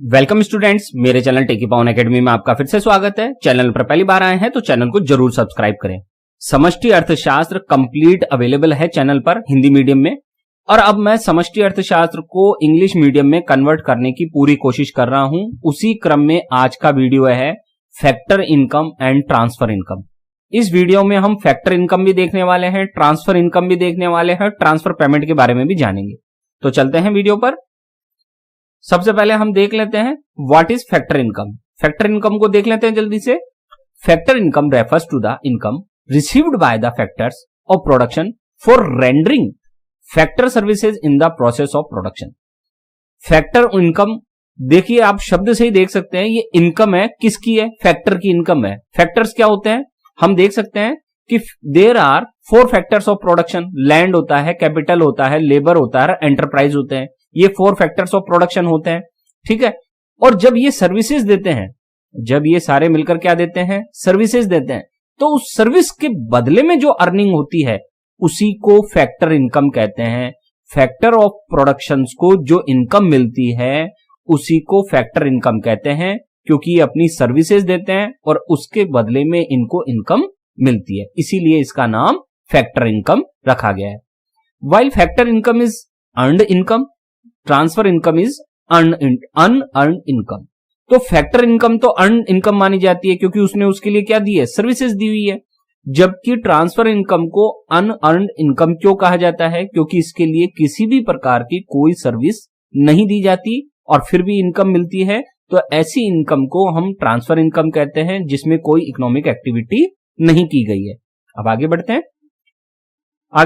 Welcome students, मेरे channel टेकी पावन academy में आपका फिर से स्वागत है। चैनल पर पहली बार आए हैं तो चैनल को जरूर सब्सक्राइब करें। समष्टि अर्थशास्त्र कंप्लीट अवेलेबल है चैनल पर हिंदी मीडियम में, और अब मैं समष्टि अर्थशास्त्र को इंग्लिश मीडियम में कन्वर्ट करने की पूरी कोशिश कर रहा हूं। उसी क्रम में आज का वीडियो है factor income and transfer income. इस वीडियो में हम फैक्टर इनकम भी देखने वाले हैं, ट्रांसफर इनकम भी देखने वाले हैं, ट्रांसफर पेमेंट के बारे में भी जानेंगे। तो चलते हैं वीडियो पर। सबसे पहले हम देख लेते हैं what is factor income. Factor income को देख लेते हैं जल्दी से। Factor income refers to the income received by the factors of production for rendering factor services in the process of production. Factor income देखिए, आप शब्द से ही देख सकते हैं ये इनकम है, किसकी है? फैक्टर की इनकम है। फैक्टर्स क्या होते हैं? हम देख सकते हैं कि there are 4 factors of production. Land होता है, कैपिटल होता है, लेबर होता है, एंटरप्राइज होते हैं। ये 4 फैक्टर्स ऑफ प्रोडक्शन होते हैं, ठीक है। और जब ये सर्विसेज देते हैं, जब ये सारे मिलकर क्या देते हैं? सर्विसेज देते हैं, तो उस सर्विस के बदले में जो अर्निंग होती है उसी को फैक्टर इनकम कहते हैं। फैक्टर ऑफ प्रोडक्शंस को जो इनकम मिलती है उसी को फैक्टर इनकम कहते हैं, क्योंकि ये अपनी सर्विसेज देते हैं और उसके बदले में इनको इनकम मिलती है, इसीलिए इसका नाम फैक्टर इनकम रखा गया है। While factor income is earned income, transfer income is unearned income. तो फैक्टर इनकम तो अर्न इनकम मानी जाती है क्योंकि उसने उसके लिए क्या दी है? सर्विसेज दी हुई है। जबकि ट्रांसफर इनकम को अनअर्न्ड इनकम क्यों कहा जाता है? क्योंकि इसके लिए किसी भी प्रकार की कोई सर्विस नहीं दी जाती और फिर भी इनकम मिलती है। तो ऐसी इनकम को हम ट्रांसफर इनकम कहते हैं जिसमें कोई इकोनॉमिक एक्टिविटी नहीं की गई है। अब आगे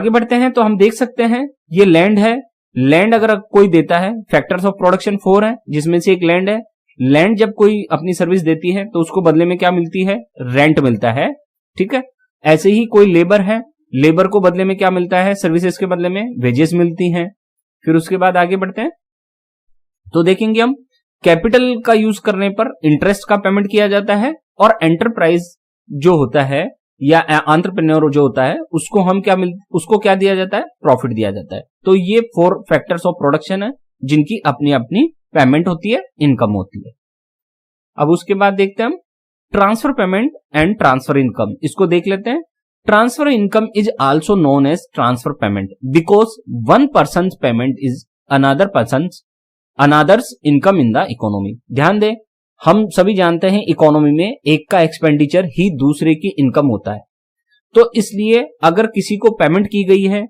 बढ़ते हैं तो हम देख सकते हैं ये लैंड है। लैंड अगर कोई देता है, फैक्टर्स ऑफ प्रोडक्शन 4 है जिसमें से एक लैंड है। लैंड जब कोई अपनी सर्विस देती है तो उसको बदले में क्या मिलती है? रेंट मिलता है, ठीक है। ऐसे ही कोई लेबर है, लेबर को बदले में क्या मिलता है? सर्विसेज के बदले में वेजेस मिलती हैं। फिर उसके बाद आगे बढ़ते हैं तो देखेंगे हम कैपिटल का यूज करने पर इंटरेस्ट का पेमेंट किया जाता है, और एंटरप्राइज जो होता है या एंटरप्रेन्योर जो होता है उसको क्या दिया जाता है? प्रॉफिट दिया जाता है। तो ये 4 फैक्टर्स ऑफ प्रोडक्शन है जिनकी अपनी अपनी पेमेंट होती है, इनकम होती है। अब उसके बाद देखते हैं हम transfer payment and transfer income. इसको देख लेते हैं। Transfer income is also known as transfer payment because one person payment is another's income in the economy. ध्यान दें, हम सभी जानते हैं इकोनॉमी में एक का एक्सपेंडिचर ही दूसरे की इनकम होता है। तो इसलिए अगर किसी को पेमेंट की गई है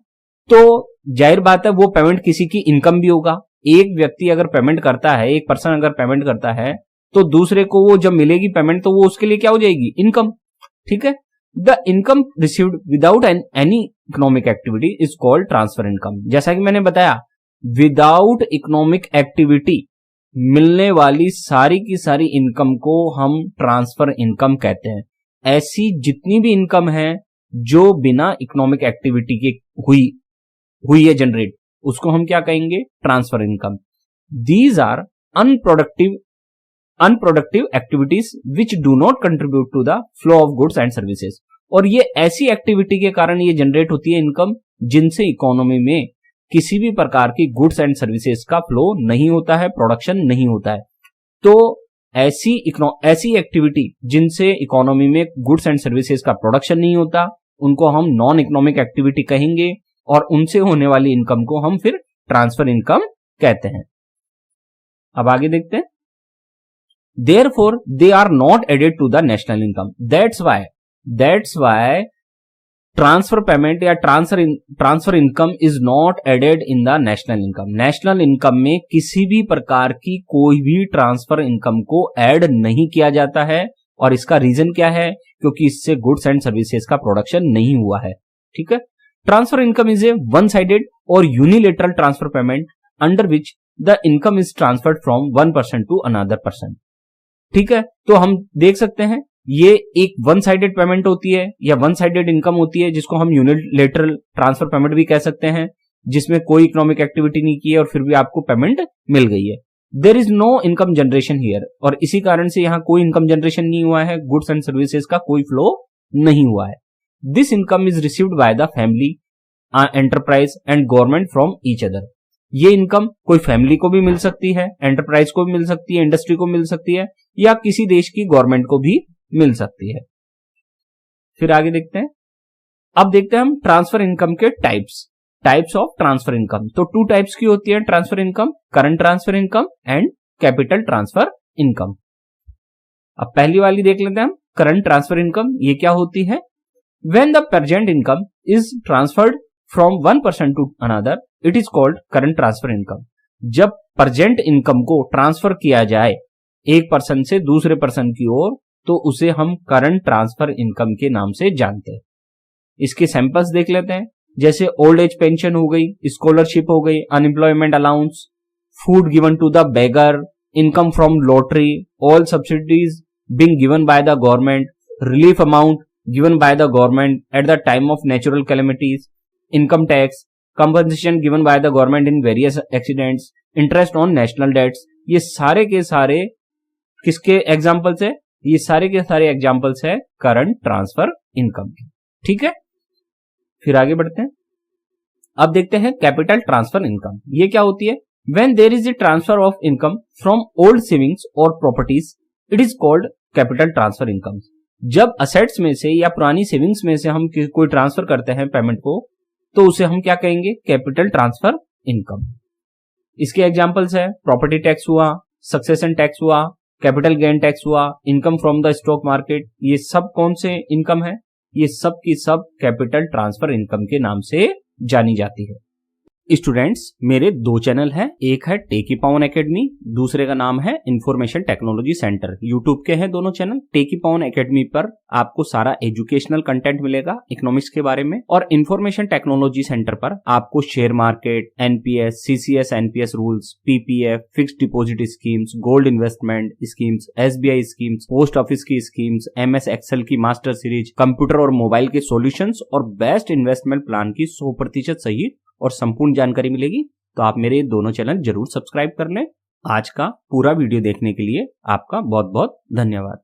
तो जाहिर बात है वो पेमेंट किसी की इनकम भी होगा। एक व्यक्ति अगर पेमेंट करता है, एक पर्सन अगर पेमेंट करता है तो दूसरे को वो जब मिलेगी पेमेंट तो वो उसके लिए क्या हो जाएगी? इनकम, ठीक है। The income received without any economic activity is called transfer income. जैसा कि मैंने बताया, विदाउट इकोनॉमिक एक्टिविटी मिलने वाली सारी की सारी इनकम को हम ट्रांसफर इनकम कहते हैं। ऐसी जितनी भी इनकम है जो बिना इकोनॉमिक एक्टिविटी के हुई है जनरेट, उसको हम क्या कहेंगे? Transfer income. These are unproductive activities which do not contribute to the flow of goods and services. और ये ऐसी एक्टिविटी के कारण ये जनरेट होती है इनकम जिनसे इकोनॉमी में किसी भी प्रकार की गुड्स एंड सर्विसेज का फ्लो नहीं होता है, प्रोडक्शन नहीं होता है। तो ऐसी एक्टिविटी जिनसे इकोनॉमी में गुड्स एंड सर्विसेज का प्रोडक्शन नहीं होता उनको हम नॉन इकोनॉमिक एक्टिविटी कहेंगे, और उनसे होने वाली इनकम को हम फिर ट्रांसफर इनकम कहते हैं। अब आगे देखते हैं। Therefore, they are not added to the national income. That's why transfer payment या transfer income is not added in the national income. National income में किसी भी प्रकार की कोई भी ट्रांसफर इनकम को ऐड नहीं किया जाता है, और इसका रीजन क्या है? क्योंकि इससे गुड्स एंड सर्विसेज का प्रोडक्शन नहीं हुआ है, ठीक है। Transfer income is a one sided और unilateral transfer payment under which the income is transferred from one person to another person, ठीक है। तो हम देख सकते हैं ये एक वन साइडेड पेमेंट होती है या वन साइडेड इनकम होती है, जिसको हम यूनिलेटरल ट्रांसफर पेमेंट भी कह सकते हैं, जिसमें कोई इकोनॉमिक एक्टिविटी नहीं की है और फिर भी आपको पेमेंट मिल गई है। There is no income generation here, और इसी कारण से यहां कोई इनकम जनरेशन नहीं हुआ है, गुड्स एंड सर्विसेज का कोई फ्लो नहीं हुआ है। This income is received by the family, enterprise and government from each other. ये इनकम कोई फैमिली को भी मिल सकती है, एंटरप्राइज को भी मिल सकती है, इंडस्ट्री को मिल सकती है, या किसी देश की गवर्नमेंट को भी मिल सकती है। फिर आगे देखते हैं। अब देखते हैं हम ट्रांसफर इनकम के टाइप्स ऑफ ट्रांसफर इनकम। तो 2 टाइप्स की होती है transfer income, current transfer income and capital transfer income. अब पहली वाली देख लेते हैं हम, करंट ट्रांसफर इनकम। ये क्या होती है? When the present income is transferred from one person to another, it is called current transfer income. जब प्रेजेंट इनकम को ट्रांसफर किया जाए एक पर्सन से दूसरे पर्सन की ओर, तो उसे हम करंट ट्रांसफर इनकम के नाम से जानते हैं। इसके सैंपल्स देख लेते हैं, जैसे ओल्ड एज पेंशन हो गई, स्कॉलरशिप हो गई, unemployment allowance, food given to the beggar, income from lottery, all subsidies being given by the government, relief amount given by the government at the time of natural calamities, income tax, compensation given by the government in various accidents, interest on national debts. ये सारे के सारे किसके examples है? ये सारे के सारे एग्जाम्पल्स है करंट ट्रांसफर इनकम के। ठीक है, फिर आगे बढ़ते हैं। अब देखते हैं कैपिटल ट्रांसफर इनकम। ये क्या होती है? When there is a transfer of income from old savings और properties, it is called capital transfer income. जब असेट्स में से या पुरानी सेविंग्स में से हम कोई ट्रांसफर करते हैं पेमेंट को, तो उसे हम क्या कहेंगे? Capital transfer income. इसके एग्जांपल्स है, प्रॉपर्टी टैक्स हुआ, सक्सेशन टैक्स हुआ, कैपिटल गेन टैक्स हुआ, income from the stock market. ये सब कौन से इनकम है? ये सब की सब कैपिटल ट्रांसफर इनकम के नाम से जानी जाती है। स्टूडेंट्स, मेरे 2 चैनल हैं, एक है टेकी पावन एकेडमी, दूसरे का नाम है इंफॉर्मेशन टेक्नोलॉजी सेंटर। यूट्यूब के हैं दोनों चैनल। टेकी पावन एकेडमी पर आपको सारा एजुकेशनल कंटेंट मिलेगा इकोनॉमिक्स के बारे में, और इंफॉर्मेशन टेक्नोलॉजी सेंटर पर आपको share market, NPS, CCS NPS rules, PPF, fixed deposit schemes, gold investment schemes, SBI schemes, post office की स्कीम्स, एमएस एक्सेल की मास्टर सीरीज, कंप्यूटर और मोबाइल के सॉल्यूशंस और बेस्ट इन्वेस्टमेंट प्लान की 100% सही और संपूर्ण जानकारी मिलेगी। तो आप मेरे दोनों चैनल जरूर सब्सक्राइब कर लें। आज का पूरा वीडियो देखने के लिए आपका बहुत बहुत धन्यवाद।